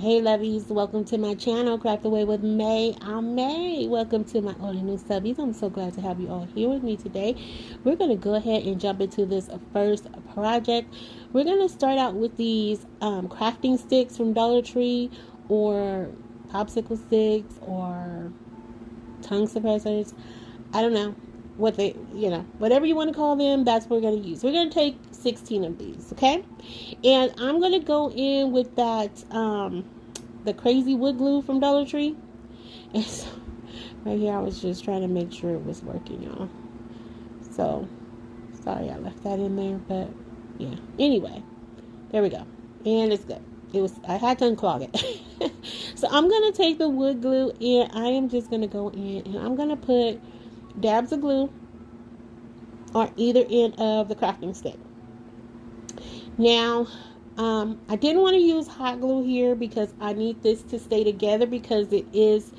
Hey lovies, welcome to my channel, Craft Away with May. I'm May. Welcome to my old and new subbies. I'm so glad to have you all here with me today. We're going to go ahead and jump into this first project. We're going to start out with these crafting sticks from Dollar Tree, or popsicle sticks, or tongue suppressors. I don't know what they, whatever you want to call them, that's what we're going to use. We're going to take 16 of these, okay? And I'm going to go in with that, the crazy wood glue from Dollar Tree. And so, right here, I was just trying to make sure it was working, y'all. So, sorry I left that in there, but yeah. Anyway, there we go. And it's good. I had to unclog it. So, I'm going to take the wood glue, and I am just going to go in, and I'm going to put dabs of glue on either end of the crafting stick. Now, I didn't want to use hot glue here because I need this to stay together because it is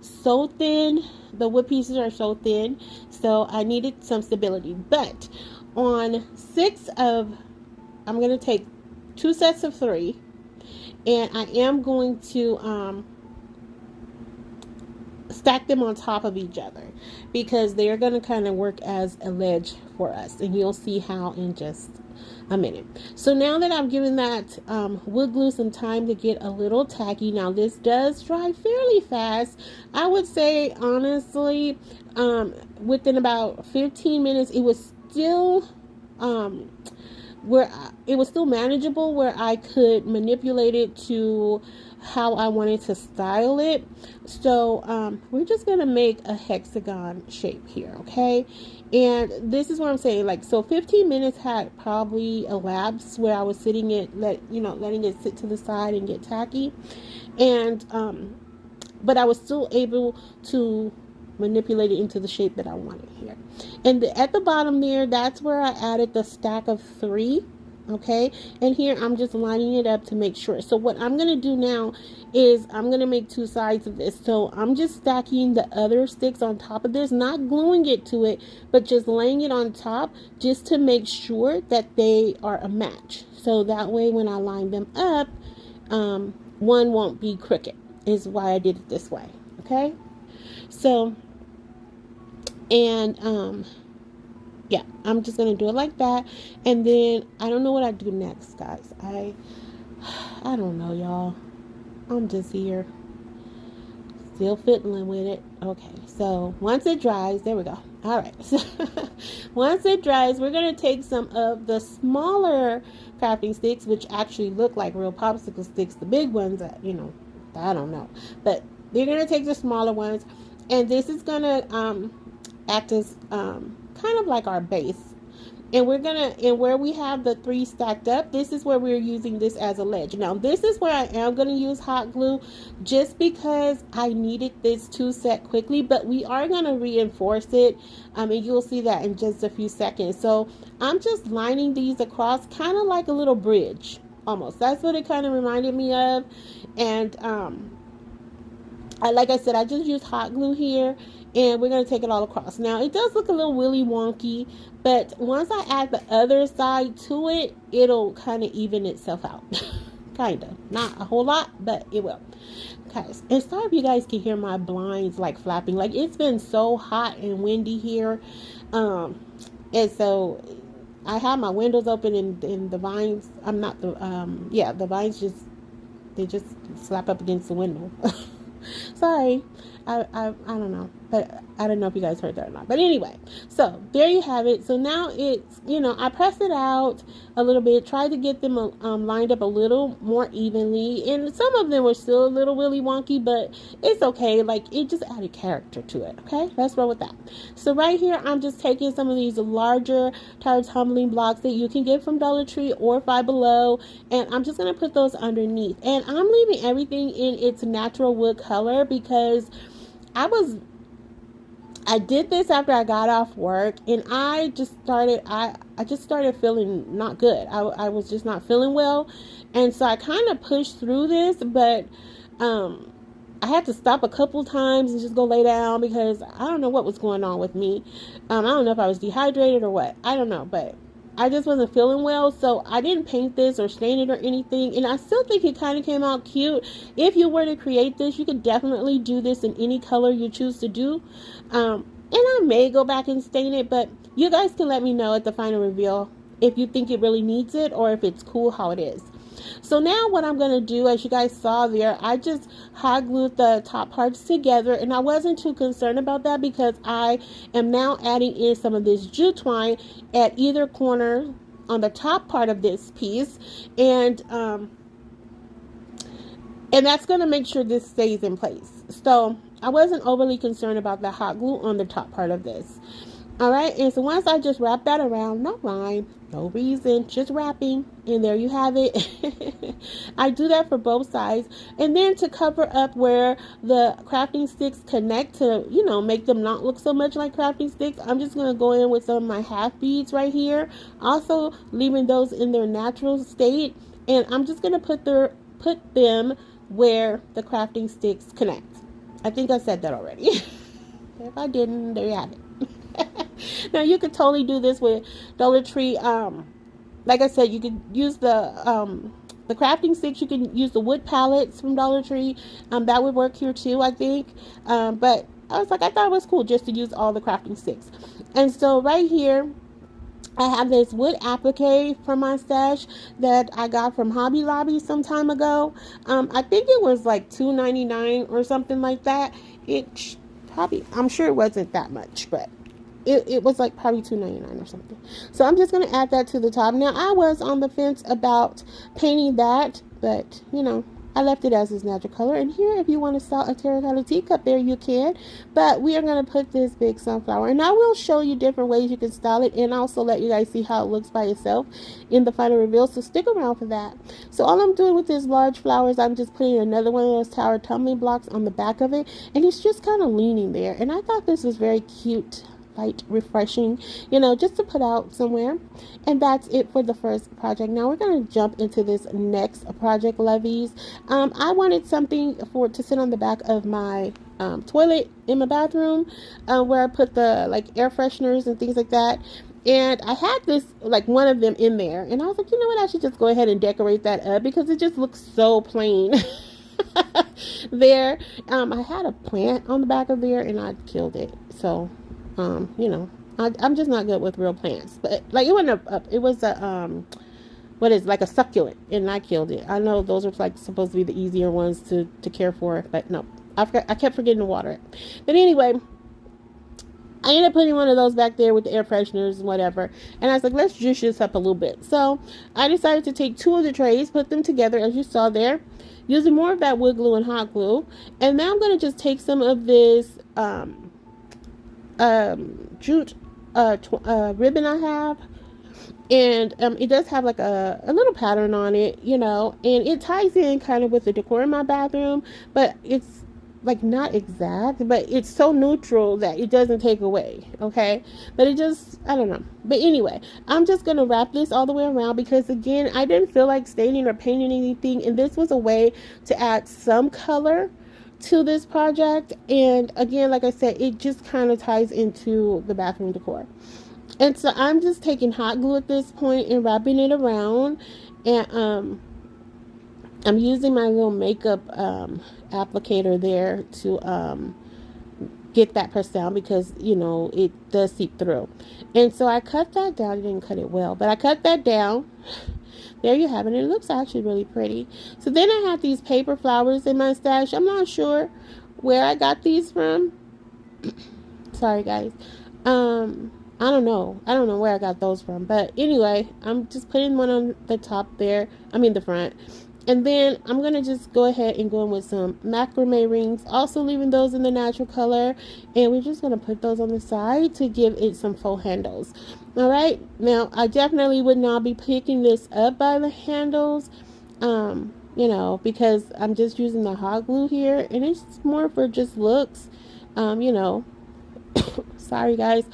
so thin. The wood pieces are so thin, so I needed some stability. But on I'm going to take 2 sets of 3, and I am going to stack them on top of each other because they're going to kind of work as a ledge for us, and you'll see how in just a minute. So now that I've given that wood glue some time to get a little tacky, now this does dry fairly fast. I would say honestly, within about 15 minutes, it was still it was still manageable, where I could manipulate it to how I wanted to style it. So we're just gonna make a hexagon shape here, okay? And this is what I'm saying, like, so 15 minutes had probably elapsed where I was letting it sit to the side and get tacky, and but I was still able to manipulate it into the shape that I wanted here. And at the bottom there, that's where I added the stack of 3. Okay, and here I'm just lining it up to make sure. So what I'm going to do now is I'm going to make 2 sides of this. So I'm just stacking the other sticks on top of this, not gluing it to it, but just laying it on top just to make sure that they are a match. So that way when I line them up, one won't be crooked, is why I did it this way. Okay, so, and yeah, I'm just going to do it like that. And then I don't know what I do next, guys. I don't know, y'all. I'm just here still fiddling with it. Okay, so once it dries, there we go. All right. So once it dries, we're going to take some of the smaller crafting sticks, which actually look like real popsicle sticks. The big ones, I don't know. But they're going to take the smaller ones. And this is going to act as kind of like our base, and where we have the 3 stacked up, this is where we're using this as a ledge. Now this is where I am going to use hot glue just because I needed this to set quickly, but we are going to reinforce it, and you'll see that in just a few seconds. So I'm just lining these across, kind of like a little bridge almost. That's what it kind of reminded me of. And like I said, I just used hot glue here, and we're going to take it all across. Now, it does look a little willy wonky, but once I add the other side to it, it'll kind of even itself out. Kind of. Not a whole lot, but it will. Okay, and sorry if you guys can hear my blinds like flapping. Like, it's been so hot and windy here. And so I have my windows open, and the vines, the vines they just slap up against the window. Sorry, I don't know, but I don't know if you guys heard that or not. But anyway, so there you have it. So now it's, I pressed it out a little bit, tried to get them lined up a little more evenly, and some of them were still a little willy wonky, but it's okay. Like, it just added character to it. Okay, let's roll with that. So right here, I'm just taking some of these larger tire tumbling blocks that you can get from Dollar Tree or Five Below, and I'm just gonna put those underneath, and I'm leaving everything in its natural wood color because I did this after I got off work, and I just started feeling not good. I was just not feeling well, and so I kind of pushed through this, but I had to stop a couple times and just go lay down because I don't know what was going on with me. I don't know if I was dehydrated or what. I don't know, but I just wasn't feeling well, so I didn't paint this or stain it or anything, and I still think it kind of came out cute. If you were to create this, you could definitely do this in any color you choose to do, and I may go back and stain it, but you guys can let me know at the final reveal if you think it really needs it or if it's cool how it is. So now what I'm going to do, as you guys saw there, I just hot glued the top parts together, and I wasn't too concerned about that because I am now adding in some of this jute twine at either corner on the top part of this piece, and that's going to make sure this stays in place. So I wasn't overly concerned about the hot glue on the top part of this. All right, and so once I just wrap that around, no rhyme, no reason, just wrapping, and there you have it. I do that for both sides, and then to cover up where the crafting sticks connect to, you know, make them not look so much like crafting sticks, I'm just going to go in with some of my half beads right here, also leaving those in their natural state, and I'm just going to put them where the crafting sticks connect. I think I said that already. If I didn't, there you have it. Now you could totally do this with Dollar Tree. Like I said, you could use the crafting sticks. You can use the wood pallets from Dollar Tree. That would work here too, I think. But I was like, I thought it was cool just to use all the crafting sticks. And so right here, I have this wood applique from my stash that I got from Hobby Lobby some time ago. I think it was like $2.99 or something like that. I'm sure it wasn't that much, but it was like probably $2.99 or something. So I'm just going to add that to the top. Now, I was on the fence about painting that, but, you know, I left it as its natural color. And here, if you want to sell a terracotta teacup there, you can. But we are going to put this big sunflower. And I will show you different ways you can style it, and also let you guys see how it looks by itself in the final reveal. So stick around for that. So all I'm doing with this large flower is I'm just putting another one of those tower tumbling blocks on the back of it. And it's just kind of leaning there. And I thought this was very cute, light, refreshing, you know, just to put out somewhere. And that's it for the first project. Now we're going to jump into this next project, Lovies. I wanted something to sit on the back of my toilet in my bathroom, where I put the like air fresheners and things like that. And I had this, like one of them in there, and I was like, you know what, I should just go ahead and decorate that up because it just looks so plain. There, I had a plant on the back of there and I killed it. So you know, I'm just not good with real plants. But like it wasn't it was a what is like a succulent, and I killed it. I know those are like supposed to be the easier ones to care for, but no, I kept forgetting to water it. But anyway, I ended up putting one of those back there with the air fresheners and whatever. And I was like, let's juice this up a little bit. So I decided to take two of the trays, put them together as you saw there, using more of that wood glue and hot glue. And now I'm going to just take some of this jute ribbon I have, and it does have like a little pattern on it, you know, and it ties in kind of with the decor in my bathroom, but it's like not exact, but it's so neutral that it doesn't take away, okay? But it just, I don't know. But anyway, I'm just gonna wrap this all the way around because again, I didn't feel like staining or painting anything, and this was a way to add some color to this project. And again, like I said, it just kind of ties into the bathroom decor. And so I'm just taking hot glue at this point and wrapping it around, and I'm using my little makeup applicator there to get that pressed down because, you know, it does seep through. And so I cut that down. I didn't cut it well, but I cut that down. There you have it. It looks actually really pretty. So then I have these paper flowers in my stash. I'm not sure where I got these from. Sorry, guys. I don't know where I got those from. But anyway, I'm just putting one on the top there. I mean the front. And then I'm going to just go ahead and go in with some macrame rings, also leaving those in the natural color. And we're just going to put those on the side to give it some faux handles. All right. Now, I definitely would not be picking this up by the handles, you know, because I'm just using the hot glue here. And it's more for just looks, you know. Sorry, guys.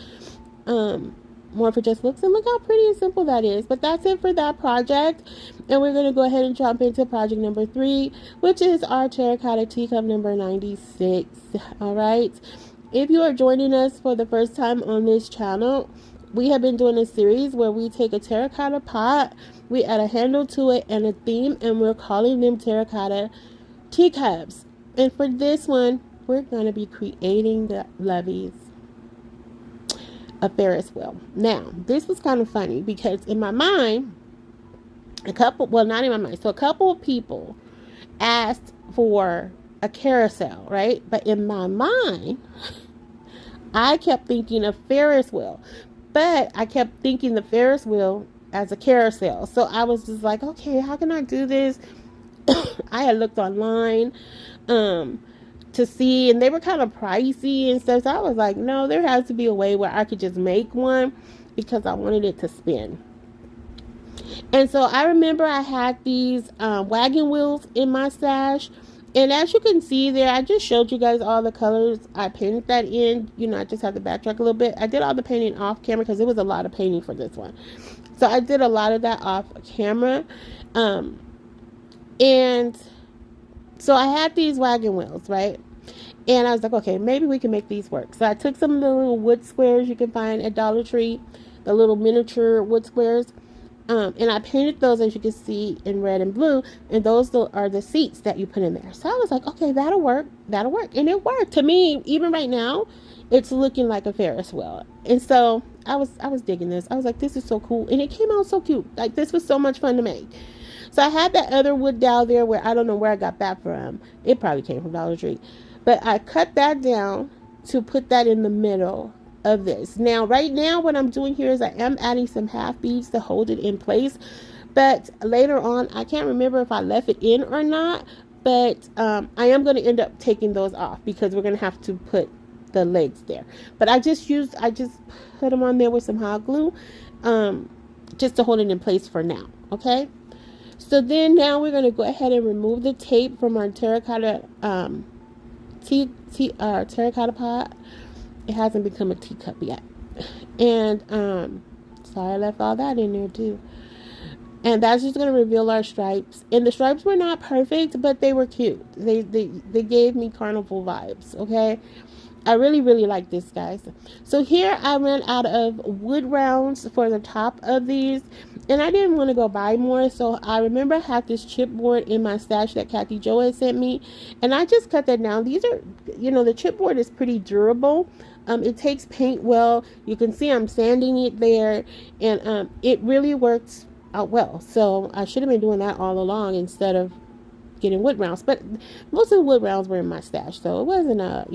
More for just looks, and look how pretty and simple that is. But that's it for that project, and we're going to go ahead and jump into project number 3, which is our terracotta teacup number 96. All right, if you are joining us for the first time on this channel, we have been doing a series where we take a terracotta pot, we add a handle to it and a theme, and we're calling them terracotta teacups. And for this one, we're going to be creating the Lovies, a Ferris wheel. Now, this was kind of funny because in my mind, not in my mind, so a couple of people asked for a carousel, right? But in my mind, I kept thinking of Ferris wheel, but I kept thinking the Ferris wheel as a carousel. So I was just like, okay, how can I do this? I had looked online to see, and they were kind of pricey and stuff. So I was like, no, there has to be a way where I could just make one because I wanted it to spin. And so I remember I had these wagon wheels in my stash. And as you can see there, I just showed you guys all the colors. I painted that in. You know, I just have to backtrack a little bit. I did all the painting off camera because it was a lot of painting for this one. So I did a lot of that off camera. And so I had these wagon wheels, right? And I was like, okay, maybe we can make these work. So I took some of the little wood squares you can find at Dollar Tree, the little miniature wood squares. And I painted those, as you can see, in red and blue, and those are the seats that you put in there. So I was like, okay, that'll work, and it worked. To me, even right now, it's looking like a Ferris wheel. And so I was digging this. I was like, this is so cool, and it came out so cute. Like, this was so much fun to make. So I had that other wood down there where I don't know where I got that from. It probably came from Dollar Tree, but I cut that down to put that in the middle of this. Now, right now, what I'm doing here is I am adding some half beads to hold it in place, but later on, I can't remember if I left it in or not, but I am going to end up taking those off because we're going to have to put the legs there. But I just put them on there with some hot glue, just to hold it in place for now. Okay, so then now we're going to go ahead and remove the tape from our terracotta terracotta pot. It hasn't become a teacup yet. And sorry, I left all that in there too. And that's just going to reveal our stripes. And the stripes were not perfect, but they were cute. They gave me carnival vibes, okay? I really, really like this, guys. So here I ran out of wood rounds for the top of these. And I didn't want to go buy more. So I remember I had this chipboard in my stash that Kathy Jo had sent me. And I just cut that down. These are, the chipboard is pretty durable. It takes paint well. You can see I'm sanding it there. And it really works out well. So I should have been doing that all along instead of getting wood rounds. But most of the wood rounds were in my stash. So it wasn't a,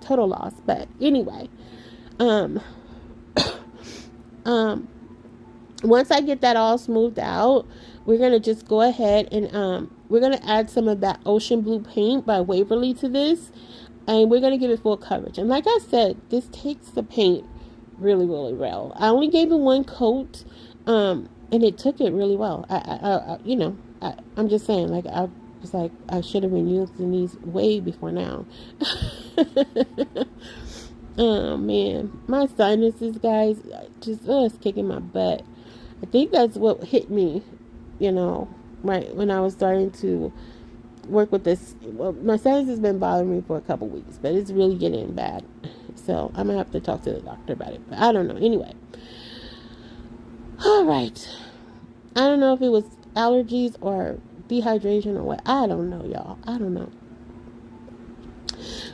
total loss. But anyway. Once I get that all smoothed out, we're going to just go ahead and we're going to add some of that ocean blue paint by Waverly to this. And we're going to give it full coverage. And like I said, this takes the paint really, really well. I only gave it one coat, and it took it really well. I'm just saying, like, I was like, I should have been using these way before now. Oh, man. My sinuses, guys, just, it's kicking my butt. I think that's what hit me, right when I was starting to work with this. Well, my sinus has been bothering me for a couple weeks, but it's really getting bad. So I'm gonna have to talk to the doctor about it. But I don't know. Anyway, all right. I don't know if it was allergies or dehydration or what. I don't know, y'all. I don't know.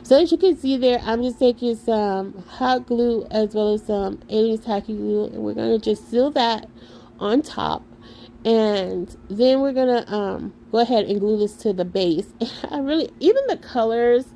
So as you can see there, I'm just taking some hot glue as well as some Aliens tacky glue, and we're gonna just seal that on top. And then we're gonna go ahead and glue this to the base. Even the colors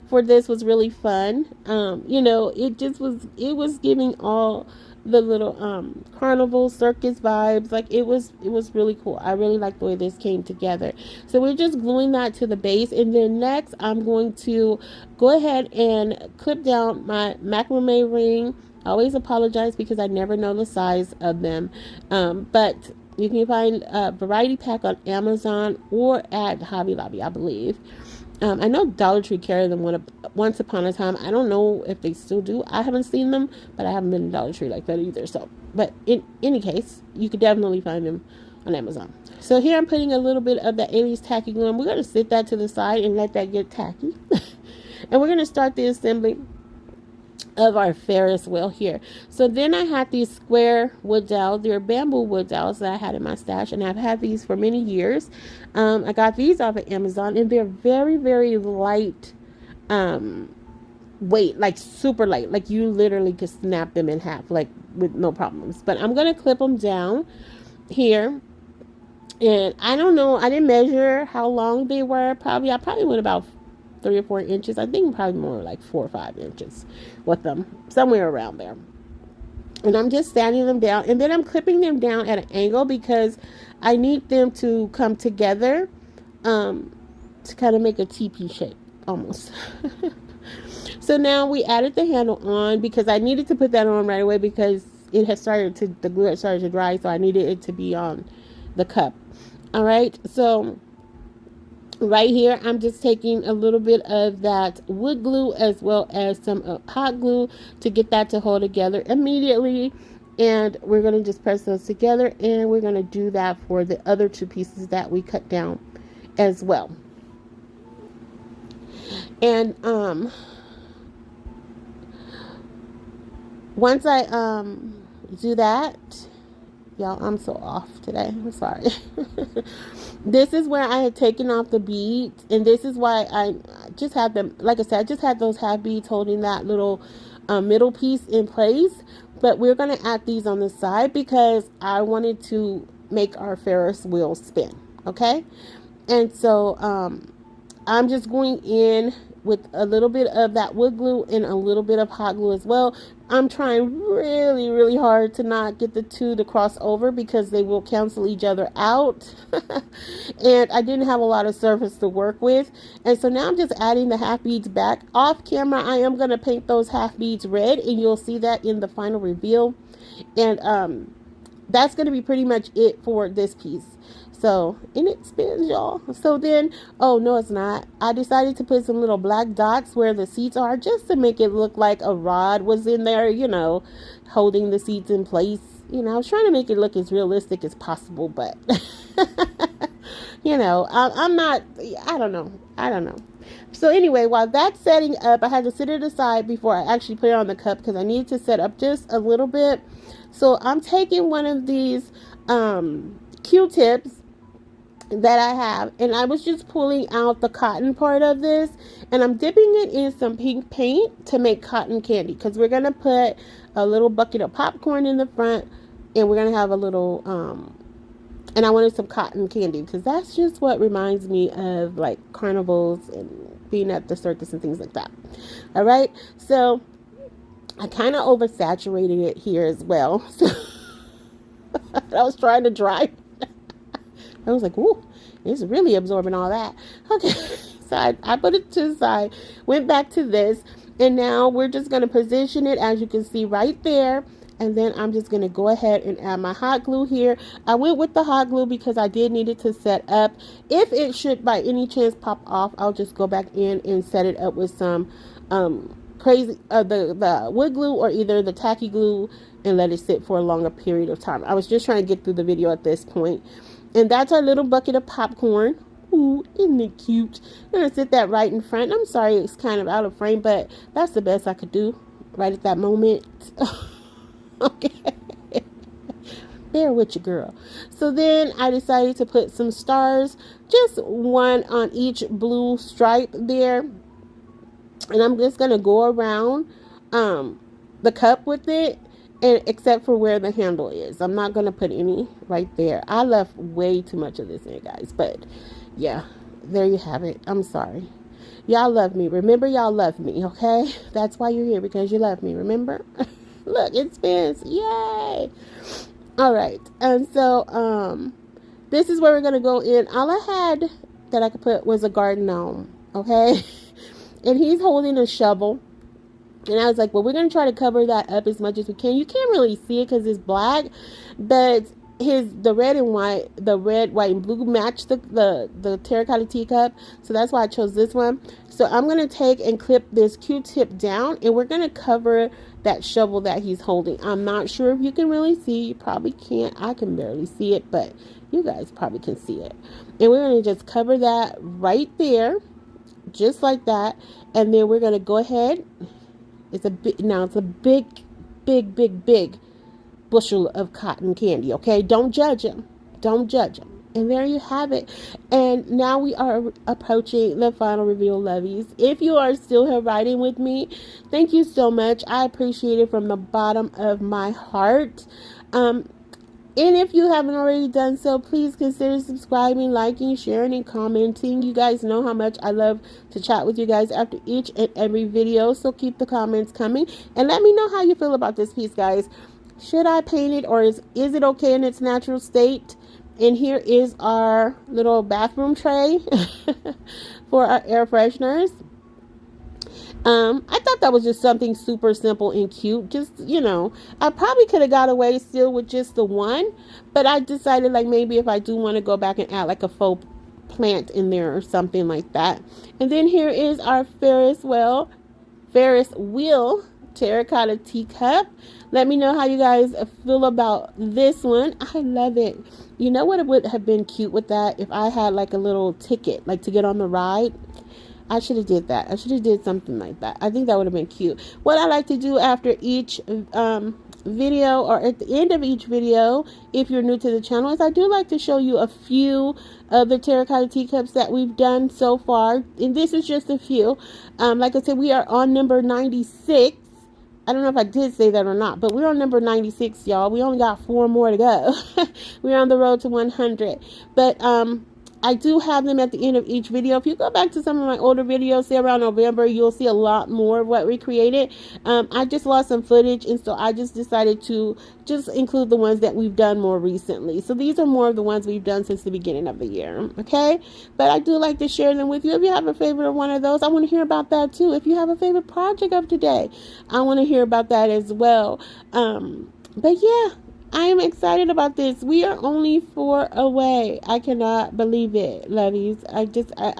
for this was really fun. It was giving all the little carnival circus vibes. Like it was really cool. I really like the way this came together. So we're just gluing that to the base, and then next I'm going to go ahead and clip down my macrame ring. I always apologize because I never know the size of them, but you can find a variety pack on Amazon or at Hobby Lobby, I believe. I know Dollar Tree carried them once upon a time. I don't know if they still do. I haven't seen them, but I haven't been to Dollar Tree like that either. So, but in any case, you could definitely find them on Amazon. So here I'm putting a little bit of the Aliens tacky glue, and we're going to sit that to the side and let that get tacky. And we're going to start the assembly of our Ferris wheel here. So then I had these square wood dowels. They're bamboo wood dowels that I had in my stash, and I've had these for many years. I got these off of Amazon, and they're very, very light weight, like super light. Like you literally could snap them in half, like with no problems. But I'm gonna clip them down here. And I don't know, I didn't measure how long they were. I probably went about 3 or 4 inches. I think probably more like 4 or 5 inches with them, somewhere around there. And I'm just sanding them down, and then I'm clipping them down at an angle because I need them to come together to kind of make a TP shape almost. So now we added the handle on because I needed to put that on right away because the glue had started to dry, so I needed it to be on the cup. All right, so right here I'm just taking a little bit of that wood glue as well as some hot glue to get that to hold together immediately, and we're going to just press those together, and we're going to do that for the other 2 pieces that we cut down as well. And once I do that, y'all, I'm so off today, I'm sorry. This is where I had taken off the beads, and this is why I just had them, like I said, I just had those half beads holding that little middle piece in place. But we're going to add these on the side because I wanted to make our Ferris wheel spin, okay? And so I'm just going in with a little bit of that wood glue and a little bit of hot glue as well. I'm trying really, really hard to not get the 2 to cross over because they will cancel each other out. And I didn't have a lot of surface to work with. And so now I'm just adding the half beads back. Off camera, I am going to paint those half beads red, and you'll see that in the final reveal. And that's going to be pretty much it for this piece. So, and it spins, y'all. So then, oh no, it's not. I decided to put some little black dots where the seats are just to make it look like a rod was in there, you know, holding the seats in place. You know, I was trying to make it look as realistic as possible, but, you know, I'm not, I don't know. So anyway, while that's setting up, I had to sit it aside before I actually put it on the cup because I needed to set up just a little bit. So I'm taking one of these Q-tips that I have, and I was just pulling out the cotton part of this, and I'm dipping it in some pink paint to make cotton candy because we're going to put a little bucket of popcorn in the front, and we're going to have a little and I wanted some cotton candy because that's just what reminds me of like carnivals and being at the circus and things like that. All right, so I kind of oversaturated it here as well. So I was trying to dry. I was like, ooh, it's really absorbing all that. Okay, so I put it to the side, went back to this, and now we're just going to position it, as you can see right there. And then I'm just going to go ahead and add my hot glue here. I went with the hot glue because I did need it to set up. If it should by any chance pop off, I'll just go back in and set it up with some the wood glue or either the tacky glue and let it sit for a longer period of time. I was just trying to get through the video at this point. And that's our little bucket of popcorn. Ooh, isn't it cute? I'm going to sit that right in front. I'm sorry it's kind of out of frame, but that's the best I could do right at that moment. Okay. Bear with you, girl. So then I decided to put some stars, just one on each blue stripe there. And I'm just going to go around the cup with it. And except for where the handle is. I'm not going to put any right there. I left way too much of this in, guys. But, yeah. There you have it. I'm sorry. Y'all love me. Remember, y'all love me, okay? That's why you're here, because you love me. Remember? Look, it spins. Yay! All right. And so, this is where we're going to go in. All I had that I could put was a garden gnome, okay? And he's holding a shovel. And I was like, well, we're going to try to cover that up as much as we can. You can't really see it because it's black, but the red, white, and blue match the terracotta teacup. So that's why I chose this one. So I'm going to take and clip this Q-tip down, and we're going to cover that shovel that he's holding. I'm not sure if you can really see. You probably can't. I can barely see it, but you guys probably can see it. And we're going to just cover that right there, just like that. And then we're going to go ahead It's a big, now it's a big, big, big, big bushel of cotton candy. Okay, don't judge them. Don't judge them. And there you have it. And now we are approaching the final reveal, lovies. If you are still here riding with me, thank you so much. I appreciate it from the bottom of my heart. And if you haven't already done so, please consider subscribing, liking, sharing, and commenting. You guys know how much I love to chat with you guys after each and every video. So keep the comments coming. And let me know how you feel about this piece, guys. Should I paint it, or is it okay in its natural state? And here is our little bathroom tray for our air fresheners. I thought that was just something super simple and cute. Just, you know, I probably could have got away still with just the one, but I decided like maybe if I do want to go back and add like a faux plant in there or something like that. And then here is our Ferris wheel terracotta teacup. Let me know how you guys feel about this one. I love it. You know what, it would have been cute with that if I had like a little ticket, like to get on the ride. I should have did that. I should have did something like that. I think that would have been cute. What I like to do after each video, or at the end of each video, if you're new to the channel, is I do like to show you a few of the terracotta teacups that we've done so far. And this is just a few. Like I said, we are on number 96. I don't know if I did say that or not, but we're on number 96, y'all. We only got 4 more to go. We're on the road to 100. But I do have them at the end of each video. If you go back to some of my older videos, say around November, you'll see a lot more of what we created. I just lost some footage, and so I just decided to just include the ones that we've done more recently. So these are more of the ones we've done since the beginning of the year, okay? But I do like to share them with you. If you have a favorite of one of those, I want to hear about that too. If you have a favorite project of today, I want to hear about that as well. But yeah, I am excited about this. We are only 4 away. I cannot believe it, lovies. I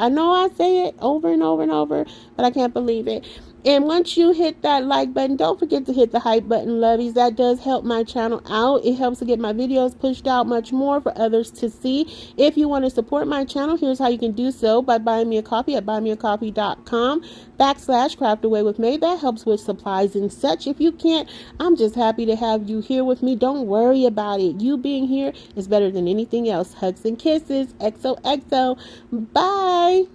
know I say it over and over and over, but I can't believe it. And once you hit that like button, don't forget to hit the hype button, lovies. That does help my channel out. It helps to get my videos pushed out much more for others to see. If you want to support my channel, here's how you can do so: by buying me a coffee at buymeacoffee.com/craftaway with May. That helps with supplies and such. If you can't, I'm just happy to have you here with me. Don't worry about it. You being here is better than anything else. Hugs and kisses. XOXO. Bye.